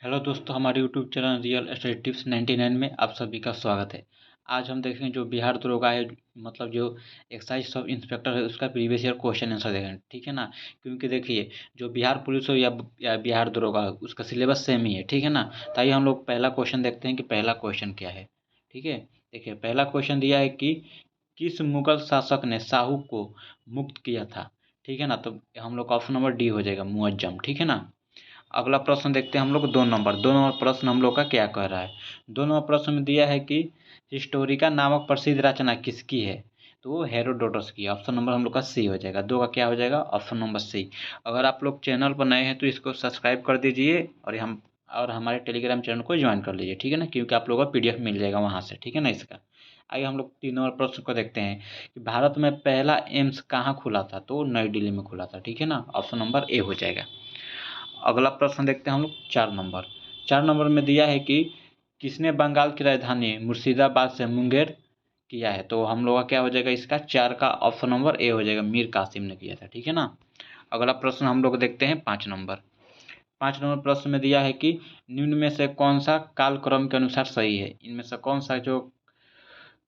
Hello दोस्तों, हमारे YouTube channel real estate tips 99 में आप सभी का स्वागत है। आज हम देखेंगे जो बिहार दरोगा है, मतलब जो एक्साइज सब इंस्पेक्टर है, उसका प्रीवियस ईयर क्वेश्चन आंसर देखेंगे, ठीक है ना। क्योंकि देखिए, जो बिहार पुलिस हो या बिहार दरोगा हो, उसका सिलेबस सेम ही है, ठीक है ना। तो आइए हम लोग पहला क्वेश्चन देखते हैं कि पहला क्वेश्चन क्या है। ठीक है, देखिए पहला क्वेश्चन दिया है कि किस मुगल शासक ने शाहू को मुक्त किया था। ठीक है ना, तो हम लोग का ऑप्शन नंबर डी हो जाएगा, मुअज्जम। ठीक है ना। अगला प्रश्न देखते हैं हम लोग 2 नंबर प्रश्न हम लोग का क्या कह रहा है। 2 नंबर प्रश्न में दिया है कि हिस्टोरिका नामक प्रसिद्ध रचना किसकी है। तो वो हेरोडोटस की। ऑप्शन नंबर हम लोग का सी हो जाएगा। 2 का क्या हो जाएगा, ऑप्शन नंबर सी। अगर आप लोग चैनल पर नए हैं तो इसको सब्सक्राइब कर दीजिए और हमारे टेलीग्राम चैनल को ज्वाइन कर लीजिए, ठीक है ना, क्योंकि आप लोगों को पीडीएफ मिल जाएगा वहाँ से, ठीक है ना इसका। आइए हम लोग 3 नंबर प्रश्न को देखते हैं कि भारत में पहला एम्स कहाँ खुला था। तो नई दिल्ली में खुला था, ठीक है ना। ऑप्शन नंबर ए हो जाएगा। अगला प्रश्न देखते हैं हम लोग 4 नंबर। 4 नंबर में दिया है कि किसने बंगाल की राजधानी मुर्शिदाबाद से मुंगेर किया है। तो हम लोग का क्या हो जाएगा, इसका 4 का ऑप्शन नंबर ए हो जाएगा, मीर कासिम ने किया था, ठीक है ना। अगला प्रश्न हम लोग देखते हैं 5 नंबर। 5 नंबर प्रश्न में दिया है कि निम्न में से कौन सा कालक्रम के अनुसार सही है। इनमें से कौन सा जो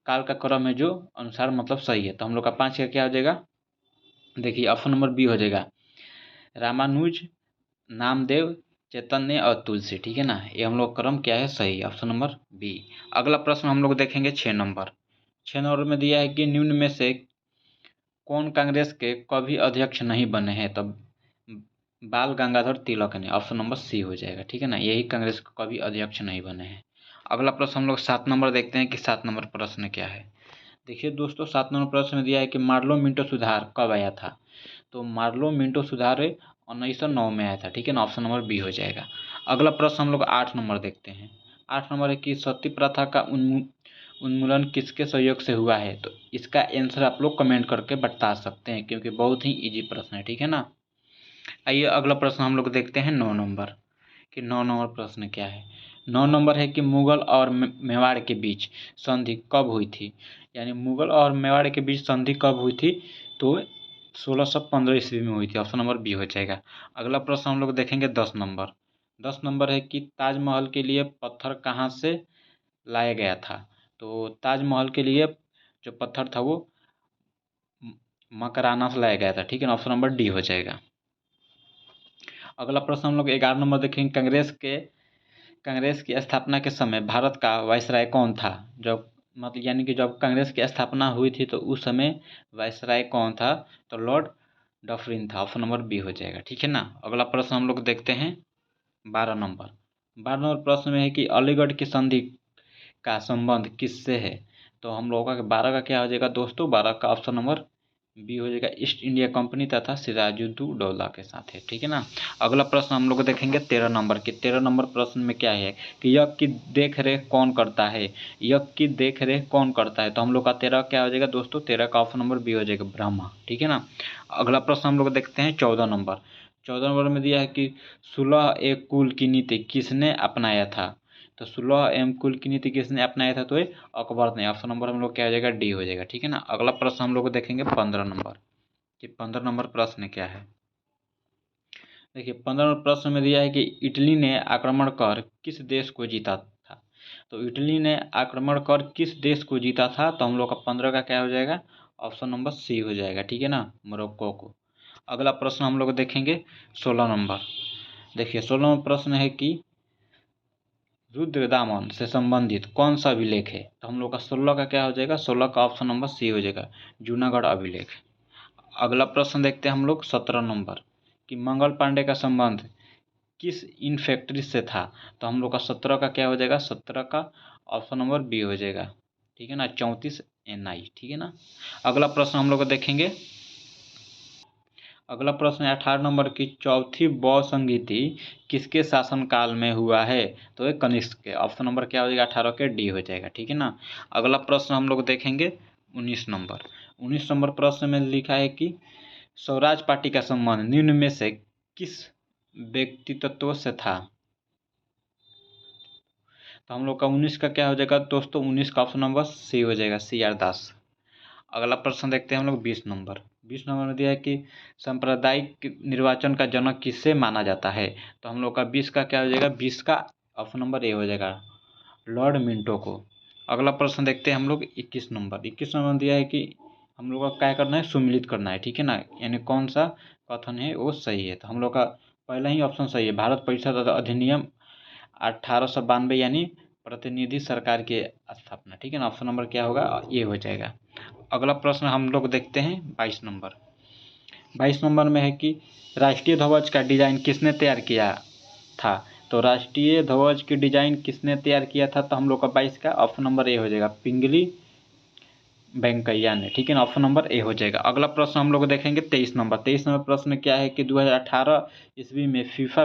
काल का क्रम है जो अनुसार मतलब सही है। तो हम लोग का 5 का क्या हो जाएगा, देखिए ऑप्शन नंबर बी हो जाएगा, रामानुज, नामदेव, चैतन्य और तुलसी, ठीक है ना। ये हम लोग क्रम क्या है, सही, ऑप्शन नंबर बी। अगला प्रश्न हम लोग देखेंगे 6 नंबर। 6 नंबर में दिया है कि निम्न में से कौन कांग्रेस के कभी अध्यक्ष नहीं बने हैं। तब बाल गंगाधर तिलक ने। ऑप्शन नंबर सी हो जाएगा, ठीक है ना, यही कांग्रेस के कभी अध्यक्ष नहीं बने हैं। अगला प्रश्न हम लोग 7 नंबर देखते हैं कि 7 नंबर प्रश्न क्या है। देखिए दोस्तों, 7 नंबर प्रश्न में दिया है कि मार्लो मिंटो सुधार कब आया था। तो मार्लो मिंटो सुधार 1909 में आया था, ठीक है ना। ऑप्शन नंबर बी हो जाएगा। अगला प्रश्न हम लोग 8 नंबर देखते हैं। 8 नंबर है कि सती प्रथा का उन्मूलन किसके सहयोग से हुआ है। तो इसका आंसर आप लोग कमेंट करके बता सकते हैं, क्योंकि बहुत ही इजी प्रश्न है, ठीक है ना। आइए अगला प्रश्न हम लोग देखते हैं 9 नंबर कि 9 नंबर प्रश्न क्या है। 9 नंबर है कि मुगल और मेवाड़ के बीच संधि कब हुई थी। यानी मुगल और मेवाड़ के बीच संधि कब हुई थी। तो 1615 ईस्वी में हुई थी। ऑप्शन नंबर बी हो जाएगा। अगला प्रश्न हम लोग देखेंगे 10 नंबर। 10 नंबर है कि ताजमहल के लिए पत्थर कहाँ से लाया गया था। तो ताजमहल के लिए जो पत्थर था वो मकराना से लाया गया था, ठीक है ना। ऑप्शन नंबर डी हो जाएगा। अगला प्रश्न हम लोग 11 नंबर देखेंगे। कांग्रेस की स्थापना के समय भारत का वायसराय कौन था। जब मतलब यानी कि जब कांग्रेस की स्थापना हुई थी तो उस समय वायसराय कौन था। तो लॉर्ड डफरिन था। ऑप्शन नंबर बी हो जाएगा, ठीक है ना। अगला प्रश्न हम लोग देखते हैं 12 नंबर। 12 नंबर प्रश्न में है कि अलीगढ़ की संधि का संबंध किससे है। तो हम लोगों का 12 का क्या हो जाएगा दोस्तों, 12 का ऑप्शन नंबर बी हो जाएगा, ईस्ट इंडिया कंपनी तथा सिराजुद्दौला के साथ है, ठीक है ना। अगला प्रश्न हम लोग देखेंगे 13 नंबर की। 13 नंबर प्रश्न में क्या है कि यज्ञ की देख रेख कौन करता है। यज्ञ की देख रेख कौन करता है। तो हम लोग का 13 क्या हो जाएगा दोस्तों, 13 का ऑप्शन नंबर बी हो जाएगा, ब्रह्मा, ठीक है ना। अगला प्रश्न हम लोग देखते हैं 14 नंबर। 14 नंबर में दिया है कि सुलह एक कुल की नीति किसने अपनाया था। तो सुलह एवं कुल की नीति किसने अपनाया था। तो ये अकबर ने। ऑप्शन नंबर हम लोग क्या हो जाएगा, डी हो जाएगा, ठीक है ना। अगला प्रश्न हम लोग देखेंगे 15 नंबर कि 15 नंबर प्रश्न क्या है। देखिए 15 नंबर प्रश्न में दिया है कि इटली ने आक्रमण कर किस देश को जीता था। तो इटली ने आक्रमण कर किस देश को जीता था। तो हम लोग का 15 का क्या हो जाएगा, ऑप्शन नंबर सी हो जाएगा, ठीक है ना, मोरक्को को। अगला प्रश्न हम लोग देखेंगे 16 नंबर। देखिए 16 नंबर प्रश्न है कि रुद्रदामन से संबंधित कौन सा अभिलेख है। तो हम लोग का 16 का क्या हो जाएगा, 16 का ऑप्शन नंबर सी हो जाएगा, जूनागढ़ अभिलेख। अगला प्रश्न देखते हैं हम लोग 17 नंबर कि मंगल पांडे का संबंध किस इन फैक्ट्री से था। तो हम लोग का 17 का क्या हो जाएगा, 17 का ऑप्शन नंबर बी हो जाएगा, ठीक है ना, 34 NI, ठीक है ना। अगला प्रश्न हम लोग देखेंगे। अगला प्रश्न है 18 नंबर की चौथी बौद्ध संगीति किसके शासनकाल में हुआ है। तो ये कनिष्क के। ऑप्शन नंबर क्या हो जाएगा, 18 के डी हो जाएगा, ठीक है ना। अगला प्रश्न हम लोग देखेंगे 19 नंबर। 19 नंबर प्रश्न में लिखा है कि स्वराज पार्टी का संबंध निम्न में से किस व्यक्तित्व से था। तो हम लोग का 19 का क्या हो जाएगा दोस्तों, 19 का ऑप्शन नंबर सी हो जाएगा, CR दास। अगला प्रश्न देखते हैं हम लोग 20 नंबर। 20 नंबर में दिया है कि सांप्रदायिक निर्वाचन का जनक किससे माना जाता है। तो हम लोग का 20 का क्या हो जाएगा, 20 का ऑप्शन नंबर ए हो जाएगा, लॉर्ड मिंटो को। अगला प्रश्न देखते हैं हम लोग 21 नंबर। 21 नंबर में दिया है कि हम लोग का क्या करना है, सुमिलित करना है, ठीक है ना, यानी कौन सा कथन है वो सही है। तो हम लोग का पहला ही ऑप्शन सही है, भारत परिषद अधिनियम 1892 यानी प्रतिनिधि सरकार की स्थापना, ठीक है ना। ऑप्शन नंबर क्या होगा, ये हो जाएगा। अगला प्रश्न हम लोग देखते हैं 22 नंबर। 22 नंबर में है कि राष्ट्रीय ध्वज का डिजाइन किसने तैयार किया था। तो राष्ट्रीय ध्वज की डिजाइन किसने तैयार किया था, तो हम लोग का 22 का ऑप्शन नंबर ए हो जाएगा, पिंगली वेंकैया ने, ठीक है ना। ऑप्शन नंबर ए हो जाएगा। अगला प्रश्न हम लोग देखेंगे 23 नंबर। 23 नंबर प्रश्न क्या है कि 2018 ईस्वी में फीफा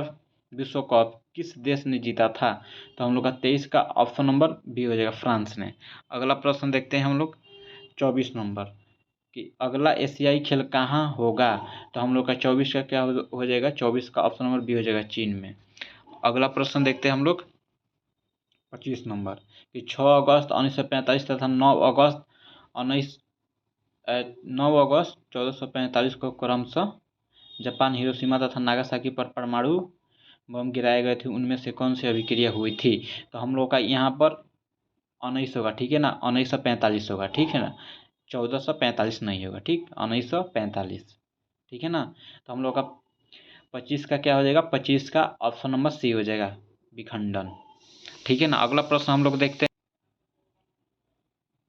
विश्व कप किस देश ने जीता था। तो हम लोग का 23 का ऑप्शन नंबर बी हो जाएगा, फ्रांस ने। अगला प्रश्न देखते हैं हम लोग 24 नंबर कि अगला एशियाई खेल कहाँ होगा। तो हम लोग का 24 का क्या हो जाएगा, 24 का ऑप्शन नंबर बी हो जाएगा, चीन में। अगला प्रश्न देखते हैं हम लोग 25 नंबर कि 6 अगस्त 1945 तथा 9 अगस्त 1445 को क्रमशः जापान हिरोशिमा तथा नागासाकी पर परमाणु बम गिराए गए थे, उनमें से कौन सी अभिक्रिया हुई थी। तो हम लोग का यहाँ पर 19 होगा, ठीक है ना, 1945 होगा, ठीक है ना, 1445 नहीं होगा, ठीक, 1945, ठीक है ना। तो हम लोग का 25 का क्या हो जाएगा, 25 का ऑप्शन नंबर सी हो जाएगा, विखंडन, ठीक है ना। अगला प्रश्न हम लोग देखते हैं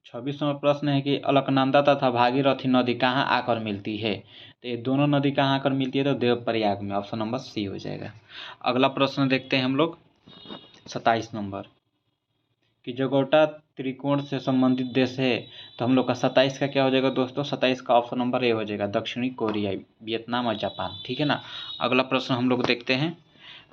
26वां प्रश्न है कि अलकनंदा तथा भागीरथी नदी कहाँ आकर मिलती है। तो ये दोनों नदी कहाँ आकर मिलती है, तो देवप्रयाग में, ऑप्शन नंबर सी हो जाएगा। अगला प्रश्न देखते हैं हम लोग 27 नंबर कि जगोटा त्रिकोण से संबंधित देश है। तो हम लोग का 27 का क्या हो जाएगा दोस्तों, 27 का ऑप्शन नंबर ए हो जाएगा, दक्षिणी कोरिया, वियतनाम और जापान, ठीक है ना। अगला प्रश्न हम लोग देखते हैं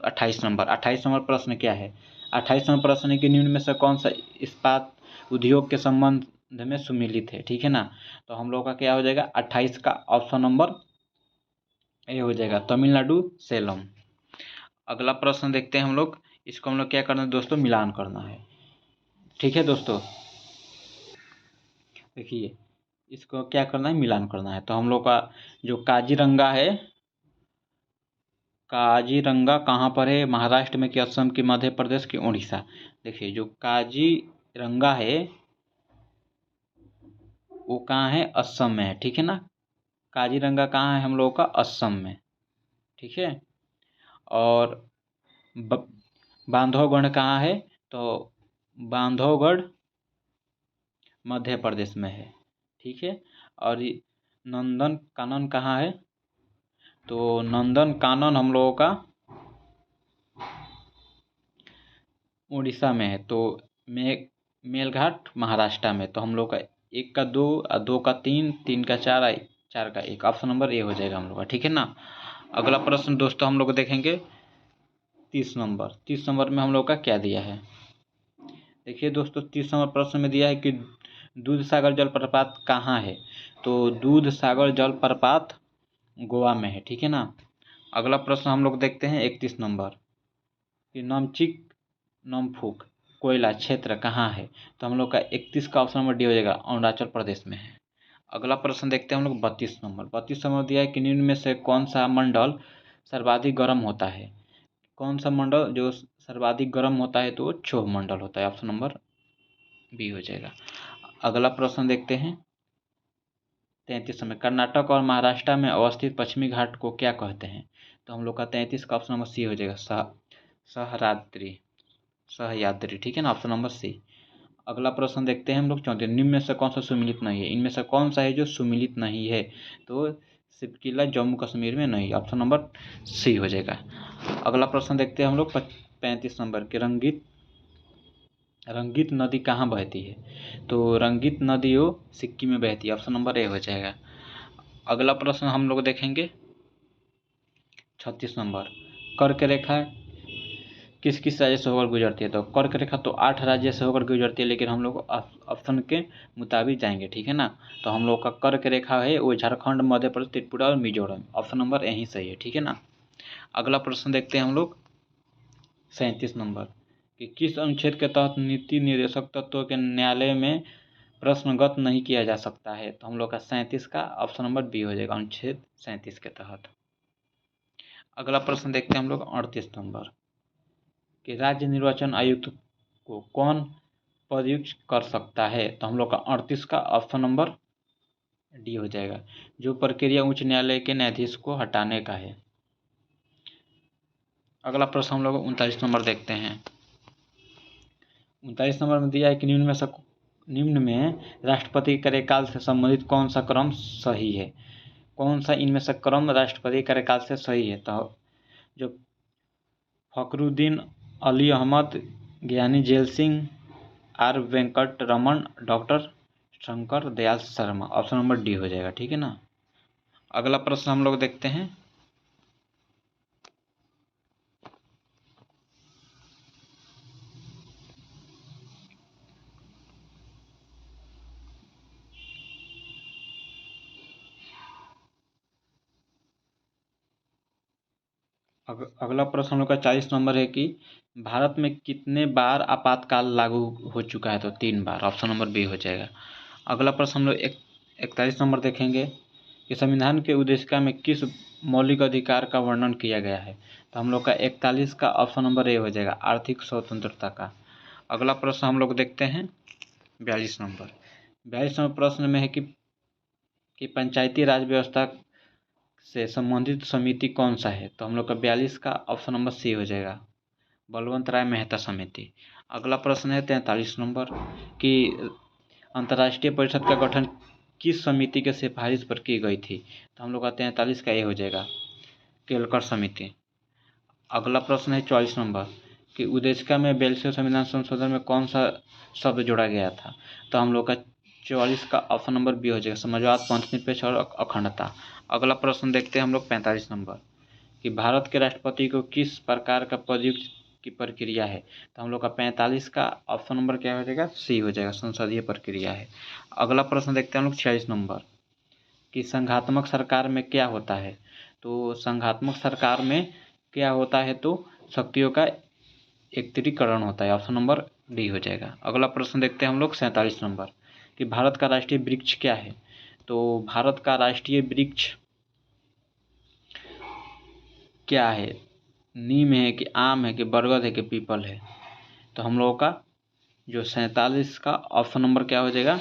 28 नंबर। 28 नंबर प्रश्न क्या है, 28 नंबर प्रश्न है कि निम्न में से कौन सा इस्पात उद्योग के संबंध में सुमिलित है, ठीक है ना। तो हम लोग का क्या हो जाएगा, 28 का ऑप्शन नंबर ए हो जाएगा, तमिलनाडु सेलम। अगला प्रश्न देखते हैं हम लोग, इसको हम लोग क्या करना है दोस्तों, मिलान करना है, ठीक है दोस्तों। देखिए इसको क्या करना है, मिलान करना है। तो हम लोग का जो काजीरंगा है, काजीरंगा कहाँ पर है, महाराष्ट्र में कि असम की, मध्य प्रदेश की, उड़ीसा। देखिए जो काजीरंगा है वो कहाँ है, असम में है, ठीक है ना। काजीरंगा कहाँ है, हम लोगों का असम में, ठीक है। और बांधवगढ़ कहाँ है, तो बांधवगढ़ मध्य प्रदेश में है, ठीक है। और नंदन कानन कहाँ है, तो नंदन कानन हम लोगों का उड़ीसा में है। तो मेलघाट महाराष्ट्र में। तो हम लोग का 1 का 2, 2 का 3, 3 का 4, 4 का 1, ऑप्शन नंबर ए हो जाएगा हम लोग का, ठीक है ना। अगला प्रश्न दोस्तों हम लोग देखेंगे 30 नंबर। 30 नंबर में हम लोग का क्या दिया है, देखिए दोस्तों 30 नंबर प्रश्न में दिया है कि दूध सागर जलप्रपात कहाँ है। तो दूध सागर जलप्रपात गोवा में है, ठीक है ना। अगला प्रश्न हम लोग देखते हैं 31 नंबर कि नमचिक नमफुक कोयला क्षेत्र कहाँ है। तो हम लोग का 31 का ऑप्शन नंबर डी हो जाएगा, अरुणाचल प्रदेश में है। अगला प्रश्न देखते हैं हम लोग 32 नंबर। 32 नंबर दिया है कि निम्न में से कौन सा मंडल सर्वाधिक गर्म होता है। कौन सा मंडल जो सर्वाधिक गर्म होता है, तो वो क्षोभ मंडल होता है, ऑप्शन नंबर बी हो जाएगा। अगला प्रश्न देखते हैं 33 में, कर्नाटक और महाराष्ट्र में अवस्थित पश्चिमी घाट को क्या कहते हैं। तो हम लोग का 33 का ऑप्शन नंबर सी हो जाएगा, सहयाद्री, सहयाद्री, ठीक है ना, ऑप्शन नंबर सी। अगला प्रश्न देखते हैं हम लोग 34, निम्न में से कौन सा सुमिलित नहीं है। इनमें से कौन सा है जो सुमिलित नहीं है, तो सिपकिला जम्मू कश्मीर में नहीं, ऑप्शन नंबर सी हो जाएगा। अगला प्रश्न देखते हैं हम लोग 35 नंबर के रंगीत नदी कहाँ बहती है। तो रंगीत नदी वो सिक्किम में बहती है, ऑप्शन नंबर ए हो जाएगा। अगला प्रश्न हम लोग देखेंगे 36 नंबर, कर्क रेखा किस किस राज्य से होकर गुजरती है। तो कर्क रेखा तो 8 राज्य से होकर गुजरती है, लेकिन हम लोग ऑप्शन के मुताबिक जाएंगे, ठीक है ना। तो हम लोग का कर्क रेखा है वो झारखंड, मध्य प्रदेश, त्रिपुरा और मिजोरम, ऑप्शन नंबर यहीं सही है, ठीक है ना। अगला प्रश्न देखते हैं हम लोग 37 नंबर कि किस अनुच्छेद के तहत नीति निर्देशक तत्वों के न्यायालय में प्रश्नगत नहीं किया जा सकता है, तो हम लोग का 37 का ऑप्शन नंबर बी हो जाएगा, अनुच्छेद 37 के तहत। अगला प्रश्न देखते हैं हम लोग 38 नंबर कि राज्य निर्वाचन आयुक्त को कौन पदयुक्त कर सकता है, तो हम लोग का 38 का ऑप्शन नंबर डी हो जाएगा, जो प्रक्रिया उच्च न्यायालय के न्यायाधीश को हटाने का है। अगला प्रश्न हम लोग 39 नंबर देखते हैं। 39 नंबर में दिया है कि निम्न में राष्ट्रपति के कार्यकाल से संबंधित कौन सा क्रम सही है। कौन सा इनमें से क्रम राष्ट्रपति कार्यकाल से सही है, तो जो Fakhruddin Ali Ahmed, Giani Zail Singh, R Venkataraman, doctor Shankar Dayal Sharma, option number D हो जाएगा, ठीक है ना। अगला प्रश्न हम लोग देखते हैं। अगला प्रश्न हम लोग का 40 नंबर है कि भारत में कितने बार आपातकाल लागू हो चुका है, तो 3 बार, ऑप्शन नंबर बी हो जाएगा। अगला प्रश्न हम लोग 41 नंबर देखेंगे कि संविधान के उद्देशिका में किस मौलिक अधिकार का वर्णन किया गया है, तो हम लोग का 41 का ऑप्शन नंबर ए हो जाएगा, आर्थिक स्वतंत्रता का। अगला प्रश्न हम लोग देखते हैं 42 नंबर। 42 नंबर प्रश्न में है कि पंचायती राज व्यवस्था से संबंधित समिति कौन सा है, तो हम लोग का 42 का ऑप्शन नंबर सी हो जाएगा, बलवंत राय मेहता समिति। अगला प्रश्न है 43 नंबर कि अंतर्राष्ट्रीय परिषद का गठन किस समिति के सिफारिश पर की गई थी, तो हम लोग का 43 का ये हो जाएगा, केलकर समिति। अगला प्रश्न है 44 नंबर कि उद्देशिका में 42वें संविधान संशोधन में कौन सा शब्द जोड़ा गया था, तो हम लोग का 44 का ऑप्शन नंबर बी हो जाएगा, समाजवाद, पंथनिरपेक्ष और अखंडता। अगला प्रश्न देखते हैं हम लोग 45 नंबर कि भारत के राष्ट्रपति को किस प्रकार का पदयुक्त की प्रक्रिया है, तो हम लोग का 45 का ऑप्शन नंबर क्या हो जाएगा, सी हो जाएगा, संसदीय प्रक्रिया है। अगला प्रश्न देखते हैं हम लोग 46 नंबर कि संघात्मक सरकार में क्या होता है, तो संघात्मक सरकार में क्या होता है, तो शक्तियों का एकत्रीकरण होता है, ऑप्शन नंबर डी हो जाएगा। अगला प्रश्न देखते हैं हम लोग 47 नंबर कि भारत का राष्ट्रीय वृक्ष क्या है, तो भारत का राष्ट्रीय वृक्ष क्या है, नीम है कि आम है कि बरगद है कि पीपल है, तो हम लोगों का जो 47 का ऑप्शन नंबर क्या हो जाएगा,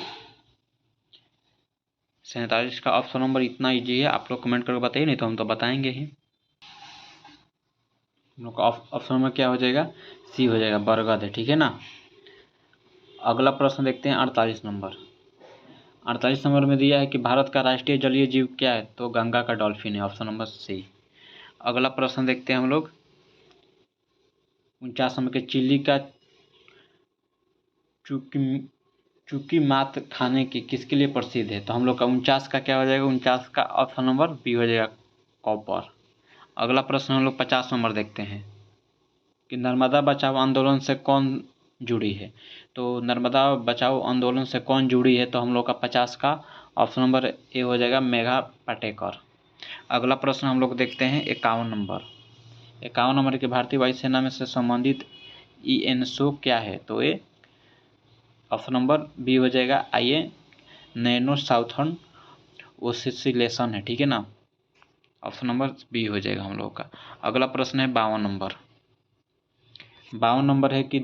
47 का ऑप्शन नंबर इतना ईजी है, आप लोग कमेंट करके बताइए, नहीं तो हम तो बताएंगे ही। हम लोग का ऑप्शन नंबर क्या हो जाएगा, सी हो जाएगा, बरगद है, ठीक है ना। अगला प्रश्न देखते हैं 48 नंबर। 48 नंबर में दिया है कि भारत का राष्ट्रीय जलीय जीव क्या है, तो गंगा का डॉल्फिन है, ऑप्शन नंबर सी। अगला प्रश्न देखते हैं हम लोग 49 नंबर के चिल्ली का चूकी मात खाने की किसके लिए प्रसिद्ध है, तो हम लोग का 49 का क्या हो जाएगा, 49 का ऑप्शन नंबर बी हो जाएगा, कॉपर। अगला प्रश्न हम लोग 50 नंबर देखते हैं कि नर्मदा बचाओ आंदोलन से कौन जुड़ी है, तो नर्मदा बचाओ आंदोलन से कौन जुड़ी है, तो हम लोग का 50 का ऑप्शन नंबर ए हो जाएगा, मेघा पाटेकर। अगला प्रश्न हम लोग देखते हैं 51 नंबर। 51 नंबर की भारतीय वायुसेना में से संबंधित ENSO क्या है, तो ये ऑप्शन नंबर बी हो जाएगा, आइए नैनो साउथर्न ओसिलेशन है, ठीक है ना, ऑप्शन नंबर बी हो जाएगा हम लोग का। अगला प्रश्न है 52 नंबर। 52 नंबर है कि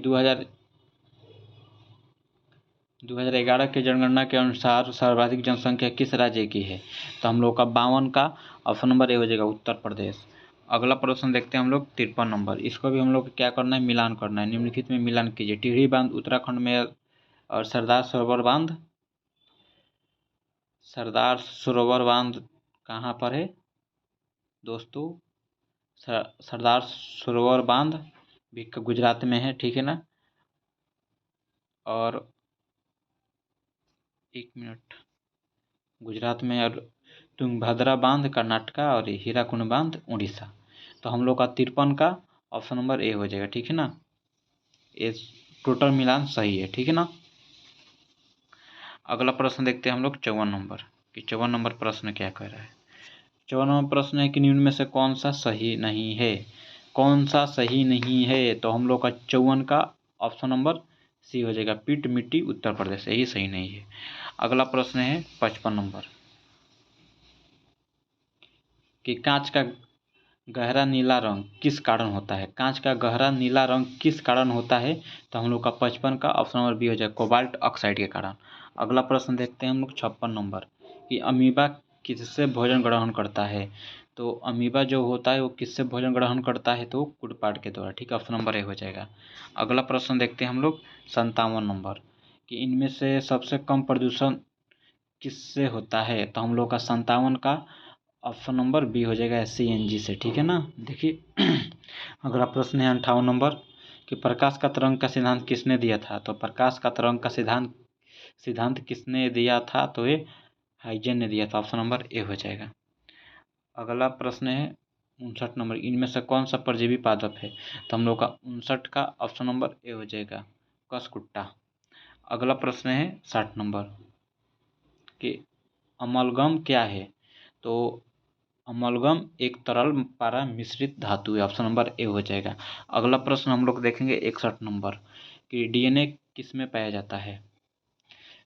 2011 की जनगणना के अनुसार सर्वाधिक जनसंख्या किस राज्य की है, तो हम लोग का 52 का ऑप्शन नंबर ए हो जाएगा, उत्तर प्रदेश। अगला प्रश्न देखते हैं हम लोग 53 नंबर। इसको भी हम लोग क्या करना है, मिलान करना है, निम्नलिखित में मिलान कीजिए। टिहरी बांध उत्तराखंड में और सरदार सरोवर बांध कहाँ पर है दोस्तों, सरदार सरोवर बांध भी गुजरात में है, ठीक है ना। और एक मिनट, गुजरात में, और तुंगभद्रा बांध कर्नाटका और हीराकुंड बांध उड़ीसा, तो हम लोग का 53 का ऑप्शन नंबर ए हो जाएगा, ठीक है ना। ये टोटल मिलान सही है, ठीक है ना। अगला प्रश्न देखते हैं हम लोग 54 नंबर कि 54 नंबर प्रश्न क्या कह रहा है। 54 नंबर प्रश्न है कि निम्न में से कौन सा सही नहीं है, कौन सा सही नहीं है, तो हम लोग का 54 का ऑप्शन नंबर सी हो जाएगा पीट मिट्टी उत्तर प्रदेश, यही सही नहीं है। अगला प्रश्न है 55 नंबर कि कांच का गहरा नीला रंग किस कारण होता है। कांच का गहरा नीला रंग किस कारण होता है, तो हम लोग का 55 का ऑप्शन नंबर बी हो जाएगा कोबाल्ट ऑक्साइड के कारण। अगला प्रश्न देखते हैं हम लोग 56 नंबर कि अमीबा किससे भोजन ग्रहण करता है। तो अमीबा जो होता है वो किससे भोजन ग्रहण करता है, तो कुटपाट के द्वारा, ठीक है, ऑप्शन नंबर ए हो जाएगा। अगला प्रश्न देखते हैं हम लोग 57 नंबर कि इनमें से सबसे कम प्रदूषण किससे होता है, तो हम लोग का 57 का ऑप्शन नंबर बी हो जाएगा CNG से, ठीक है ना। देखिए अगला प्रश्न है 58 नंबर कि प्रकाश का तरंग का सिद्धांत किसने दिया था। तो प्रकाश का तरंग का सिद्धांत किसने दिया था, तो ये हाइजेन ने दिया था, ऑप्शन नंबर ए हो जाएगा। अगला प्रश्न है 59 नंबर इनमें से कौन सा परजीवी पादप है, तो हम लोग का 59 का ऑप्शन नंबर ए हो जाएगा कसकुट्टा। अगला प्रश्न है 60 नंबर कि अमलगम क्या है, तो अमलगम एक तरल पारा मिश्रित धातु है, ऑप्शन नंबर ए हो जाएगा। अगला प्रश्न हम लोग देखेंगे 61 नंबर कि डीएनए किस में पाया जाता है।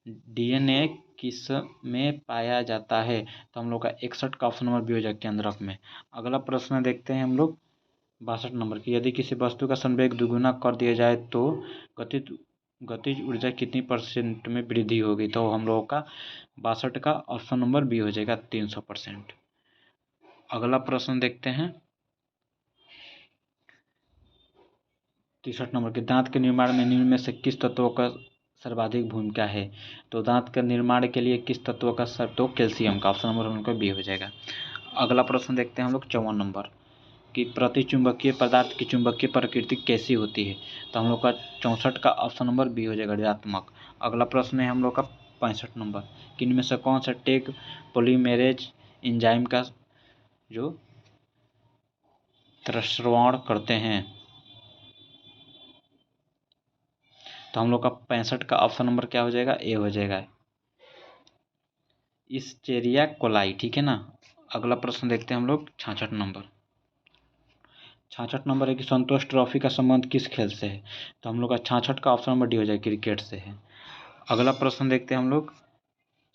डीएनए किस में पाया जाता है, तो हम लोग का 61 का ऑप्शन नंबर बी हो जाएगा केंद्रक में। अगला प्रश्न देखते हैं हम लोग 62 नंबर की यदि किसी वस्तु का संवेग दुगुना कर दिया जाए तो गतिज ऊर्जा कितनी % में वृद्धि होगी, तो हम लोगों का 62 का ऑप्शन नंबर बी हो जाएगा 300%। अगला प्रश्न देखते हैं 63 नंबर के दांत के निर्माण में निम्न में से किस तत्वों का सर्वाधिक भूमिका है, तो दांत के निर्माण के लिए किस तत्व का तो कैल्शियम का, ऑप्शन नंबर उनका बी हो जाएगा। अगला प्रश्न देखते हैं हम लोग 54 नंबर कि प्रतिचुंबकीय पदार्थ की चुंबकीय प्रकृति कैसी होती है, तो हम लोग का 64 का ऑप्शन नंबर बी हो जाएगा ऋणात्मक। अगला प्रश्न है हम लोग का 65 नंबर कि इनमें से कौन सा टेक पॉलीमेरेज एंजाइम का जो त्रस्रवण करते हैं, तो हम लोग का 65 का ऑप्शन नंबर क्या हो जाएगा ए हो जाएगा इस्चेरिया कोलाई, ठीक है ना। अगला प्रश्न देखते हैं हम लोग 66 नंबर है कि संतोष ट्रॉफी का संबंध किस खेल से है, तो हम लोग का 66 का ऑप्शन नंबर डी हो जाएगा क्रिकेट से है। अगला प्रश्न देखते हैं हम लोग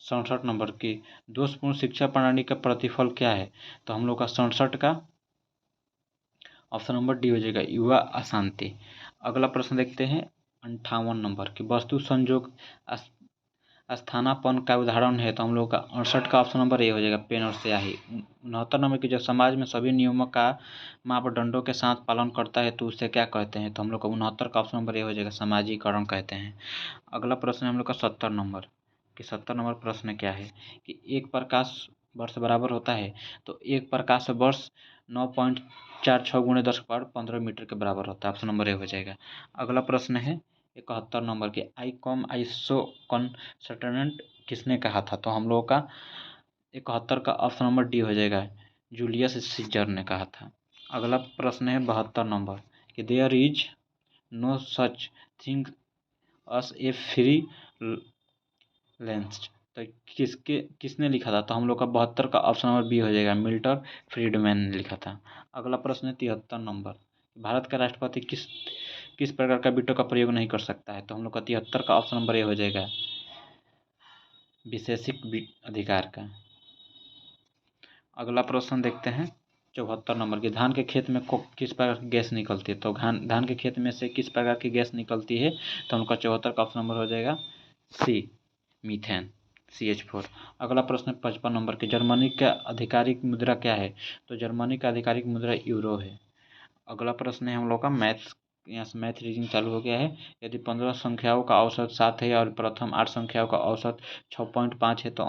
67 नंबर की दोषपूर्ण शिक्षा प्रणाली का प्रतिफल क्या है, तो हम लोग का 67 का ऑप्शन नंबर डी हो जाएगा युवा अशांति। अगला प्रश्न देखते हैं 58 नंबर की वस्तु संयोग स्थानापन्न का उदाहरण है, तो हम लोग का 68 का ऑप्शन नंबर ए हो जाएगा पेन और स्याही। 69 नंबर की जो समाज में सभी नियमों का मापदंडों के साथ पालन करता है तो उसे क्या कहते हैं, तो हम लोग का 69 का ऑप्शन नंबर ए हो जाएगा सामाजिकरण कहते हैं। अगला प्रश्न हम लोग का 70 नंबर कि 70 नंबर प्रश्न क्या है कि एक प्रकाश वर्ष बराबर होता है, तो एक प्रकाश वर्ष 9.46 × 10⁻15 मीटर के बराबर होता है, ऑप्शन नंबर ए हो जाएगा। अगला प्रश्न है 71 नंबर के आईकॉम आइसोकंसल्टेंट किसने कहा था, तो हम लोगों का 71 का ऑप्शन नंबर डी हो जाएगा जूलियस सीजर ने कहा था। अगला प्रश्न है 72 नंबर कि there is no such thing as a free lunch, तो किसने लिखा था, तो हम लोग का 72 का ऑप्शन नंबर बी हो जाएगा मिल्टन फ्रीडमैन ने लिखा था। अगला प्रश्न है 73 नंबर भारत का राष्ट्रपति किस प्रकार का वीटो का प्रयोग नहीं कर सकता है, तो हम लोग का 73 का ऑप्शन नंबर ए हो जाएगा विशेषिक अधिकार का। अगला प्रश्न देखते हैं 74 नंबर की धान के खेत में किस प्रकार की गैस निकलती है, तो धान के खेत में से किस प्रकार की गैस निकलती है, तो उनका 74 का ऑप्शन नंबर हो जाएगा सी मीथेन CH4। अगला प्रश्न 55 नंबर की जर्मनी का आधिकारिक मुद्रा क्या है, तो जर्मनी का आधिकारिक मुद्रा यूरो है। अगला प्रश्न है हम लोग का मैथ्स, यहाँ से मैथ रीजनिंग चालू हो गया है। यदि 15 संख्याओं का औसत 7 है और प्रथम 8 संख्याओं का औसत 6.5 है, तो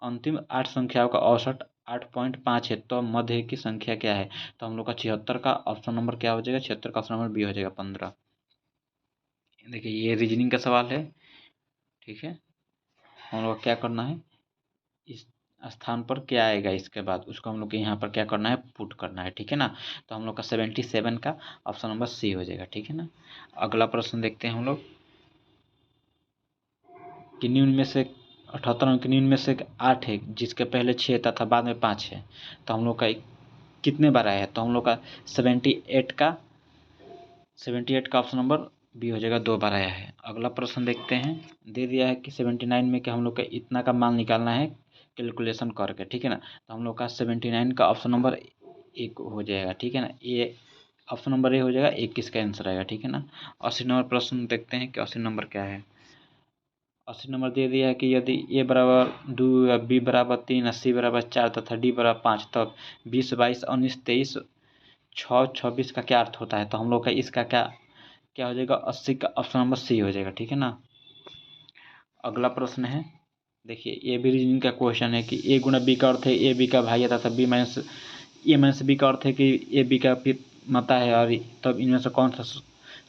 अंतिम 8 संख्याओं का औसत 8.5 है, तो मध्य की संख्या क्या है, तो हम लोग का 76 का ऑप्शन नंबर क्या हो जाएगा 76 का ऑप्शन नंबर बी हो जाएगा 15। देखिए ये रीजनिंग का सवाल है, ठीक है। हम लोग क्या करना है इस स्थान पर क्या आएगा इसके बाद उसको हम लोग के यहाँ पर क्या करना है पुट करना है, ठीक है ना। तो हम लोग का 77 का ऑप्शन नंबर सी हो जाएगा, ठीक है ना। अगला प्रश्न देखते हैं हम लोग कि निम्न में से 78 के निम्न में से 8 है जिसके पहले 6 तथा बाद में 5 है, तो हम लोग का कितने बार आया है, तो हम लोग का 78 का ऑप्शन नंबर बी हो जाएगा 2 बार आया है। अगला प्रश्न देखते हैं। दे दिया है कि 79 में कि हम लोग का इतना का मान निकालना है कैलकुलेशन करके, ठीक है ना। तो हम लोग का 79 का ऑप्शन नंबर 1 हो जाएगा, ठीक है ना। ए ऑप्शन नंबर ए हो जाएगा, 21 का आंसर आएगा, ठीक है ना। 80 नंबर प्रश्न देखते हैं कि 80 नंबर क्या है। 80 नंबर दे दिया है कि यदि ए बराबर 2, बी बराबर 3, सी बराबर 4 तथा डी बराबर 5, तब 20, 22, 19, 23, 6, 26 का क्या अर्थ होता है। तो हम लोग का इसका क्या क्या हो जाएगा, 80 का ऑप्शन नंबर सी हो जाएगा, ठीक है ना। अगला प्रश्न है, देखिए ये भी रीजनिंग का क्वेश्चन है कि ए गुणा बी का अर्थ है ए बी का भाई तथा बी माइनस ए माइनस बी का अर्थ है कि ए बी का माता है, और तब इनमें से कौन सा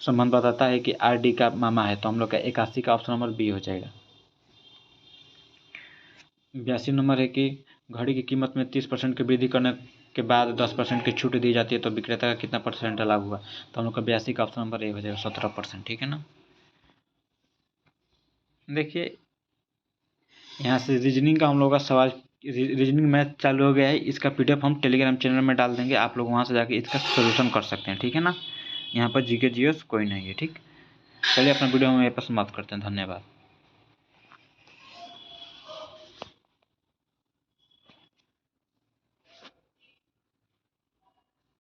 संबंध बताता है कि आर डी का मामा है। तो हम लोग का 81 का ऑप्शन नंबर बी हो जाएगा। 82 नंबर है कि घड़ी की कीमत में 30% की वृद्धि करने के बाद 10% की छूट दी जाती है, तो विक्रेता का कितना परसेंट लाभ हुआ। तो हम लोग का 82 का ऑप्शन नंबर ए हो जाएगा, 17%, ठीक है ना। देखिए यहाँ से रीजनिंग का हम लोग का सवाल रीजनिंग मैथ चालू हो गया है। इसका पीडीएफ हम टेलीग्राम चैनल में डाल देंगे, आप लोग वहाँ से जाके इसका सोल्यूशन कर सकते हैं, ठीक है ना। यहाँ पर जीके जीएस कोई नहीं है, ठीक। चलिए अपना वीडियो हम यहीं पर समाप्त करते हैं। धन्यवाद।